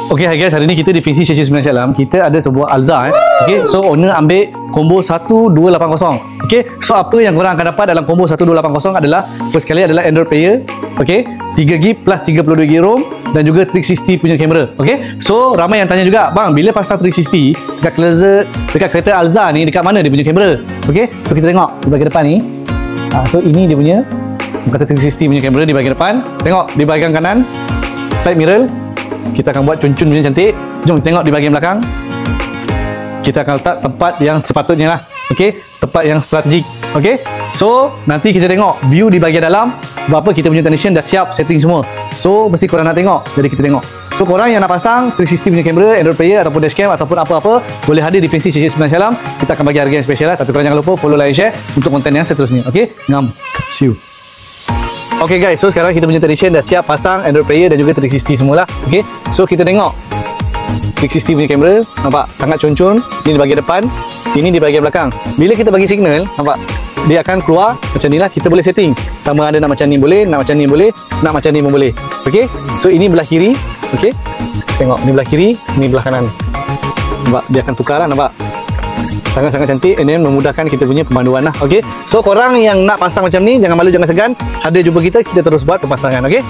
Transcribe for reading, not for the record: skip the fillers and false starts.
Okay, hi guys, hari ni kita di Fancy Station 9 Alam. Kita ada sebuah Alza Okay, so owner ambil combo 1280. Okay, so apa yang korang akan dapat dalam combo 1280 adalah first kali adalah Android player. Okay, 3GB plus 32GB ROM dan juga 360 punya kamera. Okay, so ramai yang tanya juga, bang, bila pasang 360 dekat kereta Alza ni, dekat mana dia punya kamera? Okay, so kita tengok di bahagian depan ni. So ini dia punya kata 360 punya kamera di bahagian depan. Tengok di bahagian kanan, side mirror. Kita akan buat cun-cun macam cantik. Jom tengok di bahagian belakang. Kita akan letak tempat yang sepatutnya lah. Okey, tempat yang strategik. Okey, so nanti kita tengok view di bahagian dalam. Sebab apa, kita punya technician dah siap setting semua. So mesti korang nak tengok, jadi kita tengok. So korang yang nak pasang 360 punya kamera, Android player ataupun dashcam ataupun apa-apa, boleh hadir di Fancy Station 9 Alam. Kita akan bagi harga yang special lah. Tapi korang jangan lupa follow, like, share untuk konten yang seterusnya. Okey, ngam. See you. Okay guys, so sekarang kita punya technician dah siap pasang Android player dan juga 360 semualah. Okay, so kita tengok 360 punya kamera. Nampak? Sangat concon. Ini di bahagian depan, ini di bahagian belakang. Bila kita bagi signal, nampak? Dia akan keluar macam ni lah. Kita boleh setting sama ada nak macam ni boleh, nak macam ni boleh, nak macam ni pun boleh. Okay, so ini belah kiri. Okay, tengok ni belah kiri, ni belah kanan. Nampak? Dia akan tukar lah, nampak? Sangat-sangat cantik and then memudahkan kita punya pemanduan lah. Okay, so korang yang nak pasang macam ni, jangan malu, jangan segan, hadir jumpa kita terus buat pemasangan. Okay,